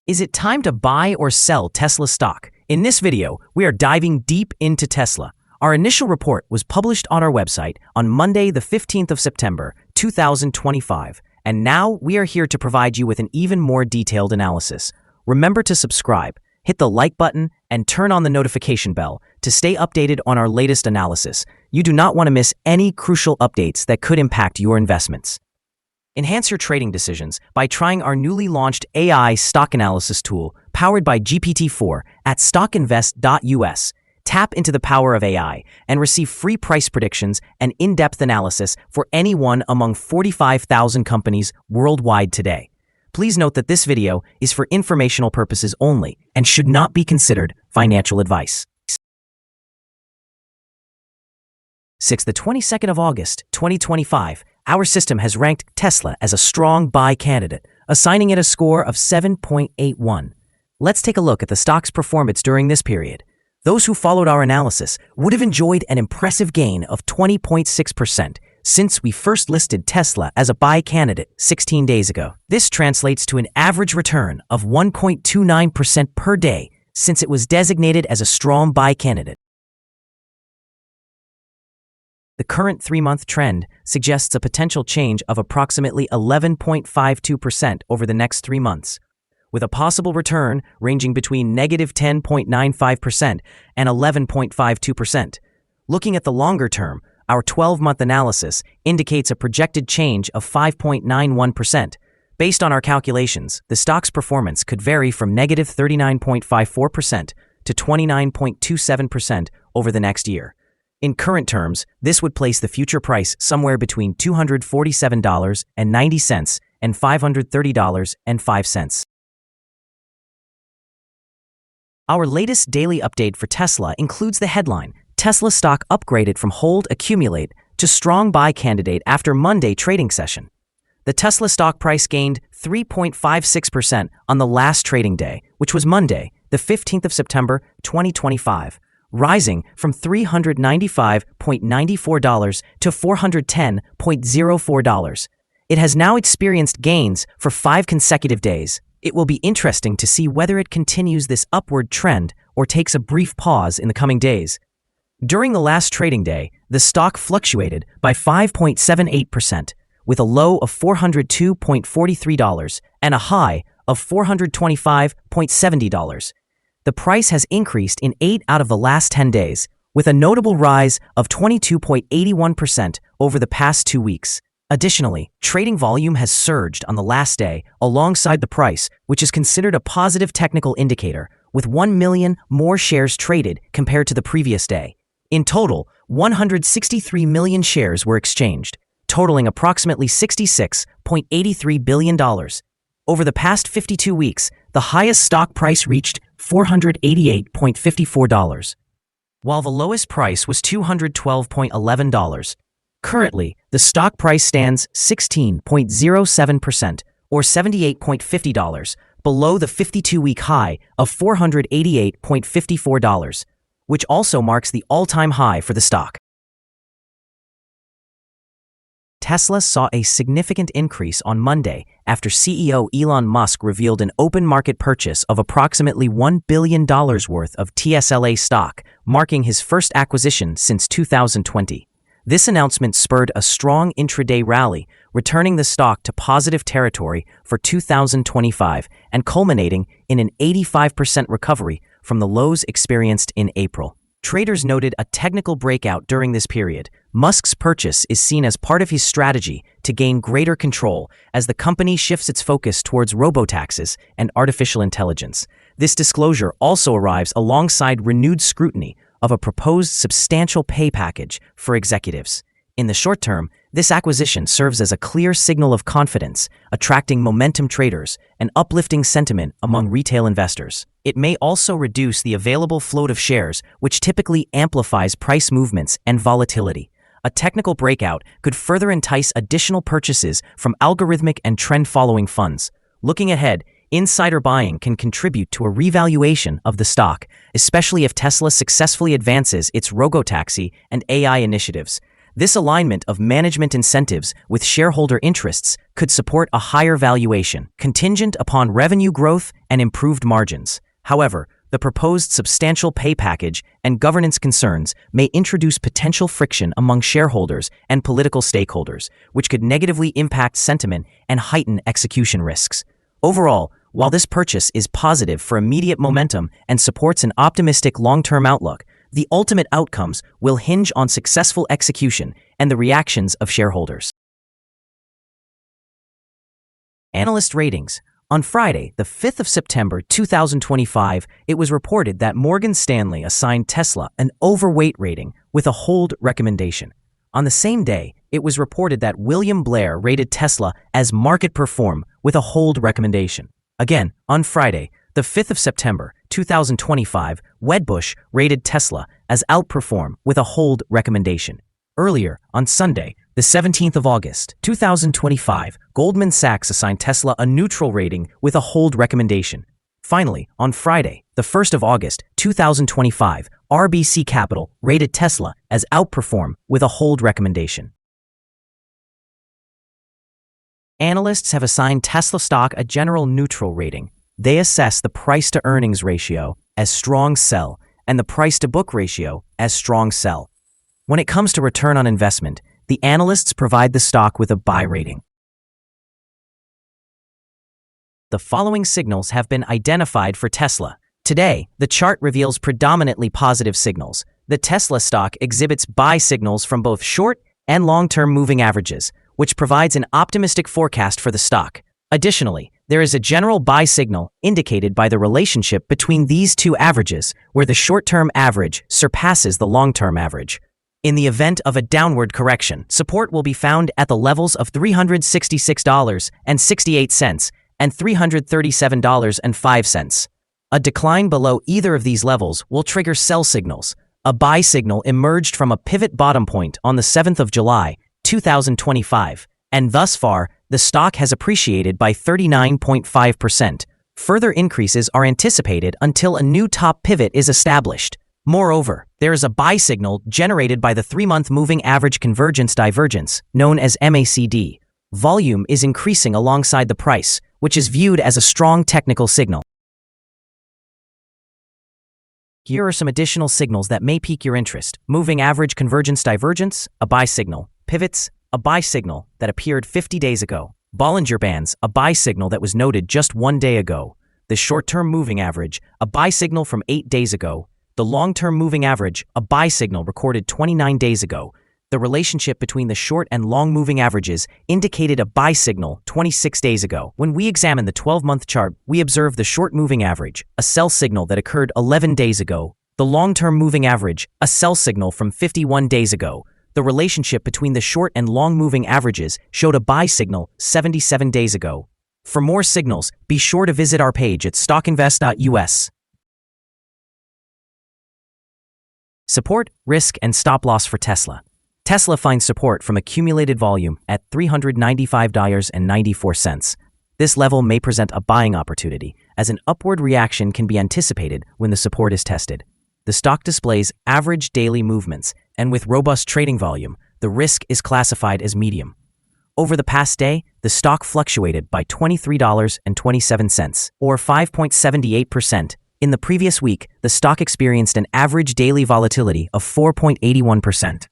Is it time to buy or sell Tesla stock? In this video, we are diving deep into Tesla. Our initial report was published on our website on Monday, the 15th of September, 2025. And now we are here to provide you with an even more detailed analysis. Remember to subscribe, hit the like button, and turn on the notification bell to stay updated on our latest analysis. You do not want to miss any crucial updates that could impact your investments. Enhance your trading decisions by trying our newly launched AI stock analysis tool powered by GPT-4 at StockInvest.us. Tap into the power of AI and receive free price predictions and in-depth analysis for any one among 45,000 companies worldwide today. Please note that this video is for informational purposes only and should not be considered financial advice. The 22nd of August, 2025, our system has ranked Tesla as a strong buy candidate, assigning it a score of 7.81. Let's take a look at the stock's performance during this period. Those who followed our analysis would have enjoyed an impressive gain of 20.6% since we first listed Tesla as a buy candidate 16 days ago. This translates to an average return of 1.29% per day since it was designated as a strong buy candidate. The current 3-month trend suggests a potential change of approximately 11.52% over the next 3 months, with a possible return ranging between negative 10.95% and 11.52%. Looking at the longer term, our 12-month analysis indicates a projected change of 5.91%. Based on our calculations, the stock's performance could vary from negative 39.54% to 29.27% over the next year. In current terms, this would place the future price somewhere between $247.90 and $530.05. Our latest daily update for Tesla includes the headline, Tesla stock upgraded from hold accumulate to strong buy candidate after Monday trading session. The Tesla stock price gained 3.56% on the last trading day, which was Monday, the 15th of September, 2025. Rising from $395.94 to $410.04. It has now experienced gains for 5 consecutive days. It will be interesting to see whether it continues this upward trend or takes a brief pause in the coming days. During the last trading day, the stock fluctuated by 5.78%, with a low of $402.43 and a high of $425.70. The price has increased in 8 out of the last 10 days, with a notable rise of 22.81% over the past 2 weeks. Additionally, trading volume has surged on the last day alongside the price, which is considered a positive technical indicator, with 1 million more shares traded compared to the previous day. In total, 163 million shares were exchanged, totaling approximately $66.83 billion. Over the past 52 weeks, the highest stock price reached $488.54, while the lowest price was $212.11. Currently, the stock price stands 16.07% or $78.50 below the 52-week high of $488.54, which also marks the all-time high for the stock. Tesla saw a significant increase on Monday after CEO Elon Musk revealed an open market purchase of approximately $1 billion worth of TSLA stock, marking his first acquisition since 2020. This announcement spurred a strong intraday rally, returning the stock to positive territory for 2025 and culminating in an 85% recovery from the lows experienced in April. Traders noted a technical breakout during this period. Musk's purchase is seen as part of his strategy to gain greater control as the company shifts its focus towards robotaxis and artificial intelligence. This disclosure also arrives alongside renewed scrutiny of a proposed substantial pay package for executives. In the short term, this acquisition serves as a clear signal of confidence, attracting momentum traders and uplifting sentiment among retail investors. It may also reduce the available float of shares, which typically amplifies price movements and volatility. A technical breakout could further entice additional purchases from algorithmic and trend-following funds. Looking ahead, insider buying can contribute to a revaluation of the stock, especially if Tesla successfully advances its robotaxi and AI initiatives. This alignment of management incentives with shareholder interests could support a higher valuation, contingent upon revenue growth and improved margins. However, the proposed substantial pay package and governance concerns may introduce potential friction among shareholders and political stakeholders, which could negatively impact sentiment and heighten execution risks. Overall, while this purchase is positive for immediate momentum and supports an optimistic long-term outlook, the ultimate outcomes will hinge on successful execution and the reactions of shareholders. Analyst ratings. On Friday, the 5th of September 2025, it was reported that Morgan Stanley assigned Tesla an overweight rating with a hold recommendation. On the same day, it was reported that William Blair rated Tesla as market perform with a hold recommendation. Again, on Friday, the 5th of September 2025, Wedbush rated Tesla as outperform with a hold recommendation. Earlier, on Sunday, the 17th of August 2025, Goldman Sachs assigned Tesla a neutral rating with a hold recommendation. Finally, on Friday, the 1st of August 2025, RBC Capital rated Tesla as outperform with a hold recommendation. Analysts have assigned Tesla stock a general neutral rating. They assess the price-to-earnings ratio as strong sell and the price-to-book ratio as strong sell. When it comes to return on investment, the analysts provide the stock with a buy rating. The following signals have been identified for Tesla. Today, the chart reveals predominantly positive signals. The Tesla stock exhibits buy signals from both short and long-term moving averages, which provides an optimistic forecast for the stock. Additionally, there is a general buy signal indicated by the relationship between these two averages, where the short-term average surpasses the long-term average. In the event of a downward correction, support will be found at the levels of $366.68 and $337.05. A decline below either of these levels will trigger sell signals. A buy signal emerged from a pivot bottom point on the 7th of July, 2025, and thus far, the stock has appreciated by 39.5%. Further increases are anticipated until a new top pivot is established. Moreover, there is a buy signal generated by the 3-month moving average convergence divergence, known as MACD. Volume is increasing alongside the price, which is viewed as a strong technical signal. Here are some additional signals that may pique your interest. Moving average convergence divergence, a buy signal. Pivots, a buy signal that appeared 50 days ago. Bollinger Bands, a buy signal that was noted just 1 day ago. The short-term moving average, a buy signal from 8 days ago. The long-term moving average, a buy signal recorded 29 days ago. The relationship between the short and long moving averages indicated a buy signal 26 days ago. When we examine the 12-month chart, we observe the short moving average, a sell signal that occurred 11 days ago. The long-term moving average, a sell signal from 51 days ago. The relationship between the short and long moving averages showed a buy signal 77 days ago. For more signals, be sure to visit our page at StockInvest.us. Support, risk, and stop loss for Tesla. Tesla finds support from accumulated volume at $395.94. This level may present a buying opportunity, as an upward reaction can be anticipated when the support is tested. The stock displays average daily movements, and with robust trading volume, the risk is classified as medium. Over the past day, the stock fluctuated by $23.27, or 5.78%. In the previous week, the stock experienced an average daily volatility of 4.81%.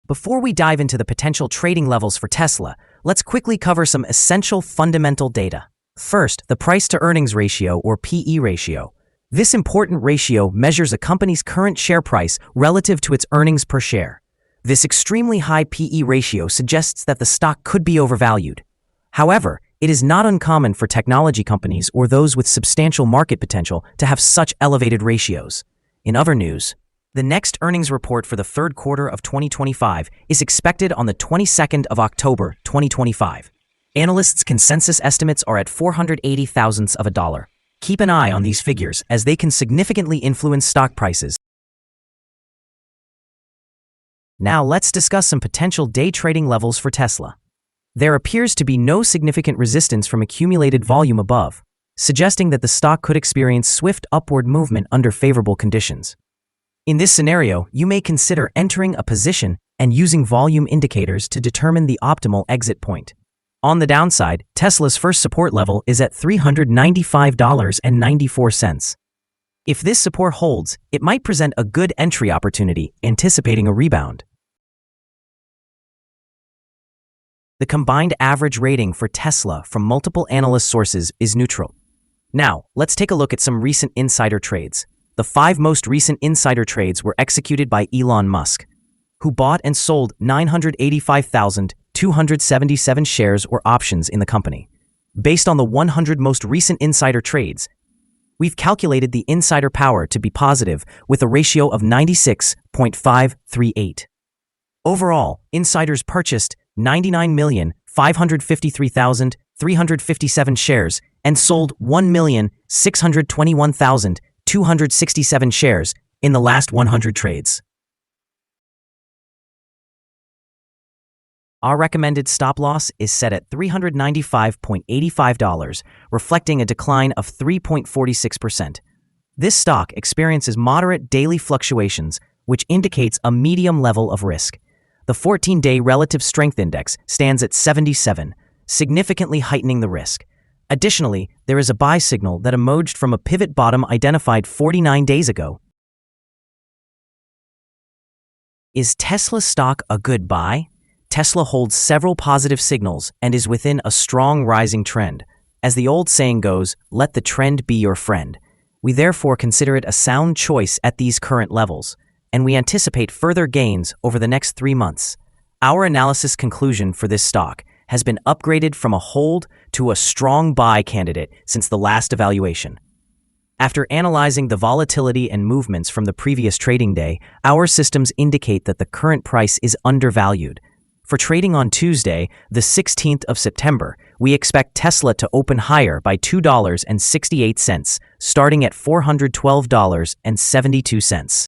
Before we dive into the potential trading levels for Tesla, let's quickly cover some essential fundamental data. First, the price-to-earnings ratio, or PE ratio. This important ratio measures a company's current share price relative to its earnings per share. This extremely high PE ratio suggests that the stock could be overvalued. However, it is not uncommon for technology companies or those with substantial market potential to have such elevated ratios. In other news, the next earnings report for the third quarter of 2025 is expected on the 22nd of October, 2025. Analysts' consensus estimates are at 480 thousandths of a dollar. Keep an eye on these figures as they can significantly influence stock prices. Now let's discuss some potential day trading levels for Tesla. There appears to be no significant resistance from accumulated volume above, suggesting that the stock could experience swift upward movement under favorable conditions. In this scenario, you may consider entering a position and using volume indicators to determine the optimal exit point. On the downside, Tesla's first support level is at $395.94. If this support holds, it might present a good entry opportunity, anticipating a rebound. The combined average rating for Tesla from multiple analyst sources is neutral. Now, let's take a look at some recent insider trades. The 5 most recent insider trades were executed by Elon Musk, who bought and sold 985,277 shares or options in the company. Based on the 100 most recent insider trades, we've calculated the insider power to be positive with a ratio of 96.538. Overall, insiders purchased 99,553,357 shares and sold 1,621,267 shares in the last 100 trades. Our recommended stop loss is set at $395.85, reflecting a decline of 3.46%. This stock experiences moderate daily fluctuations, which indicates a medium level of risk. The 14-day relative strength index stands at 77, significantly heightening the risk. Additionally, there is a buy signal that emerged from a pivot bottom identified 49 days ago. Is Tesla stock a good buy? Tesla holds several positive signals and is within a strong rising trend. As the old saying goes, let the trend be your friend. We therefore consider it a sound choice at these current levels, and we anticipate further gains over the next 3 months. Our analysis conclusion for this stock has been upgraded from a hold to a strong buy candidate since the last evaluation. After analyzing the volatility and movements from the previous trading day, our systems indicate that the current price is undervalued. For trading on Tuesday, the 16th of September, we expect Tesla to open higher by $2.68, starting at $412.72.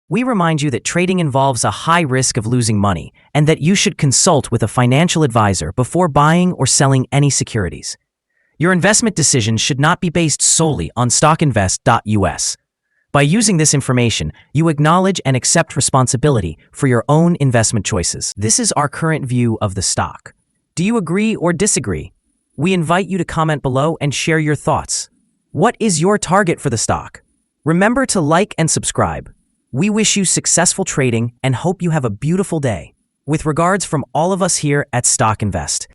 We remind you that trading involves a high risk of losing money and that you should consult with a financial advisor before buying or selling any securities. Your investment decisions should not be based solely on StockInvest.us. By using this information, you acknowledge and accept responsibility for your own investment choices. This is our current view of the stock. Do you agree or disagree? We invite you to comment below and share your thoughts. What is your target for the stock? Remember to like and subscribe. We wish you successful trading and hope you have a beautiful day. With regards from all of us here at StockInvest.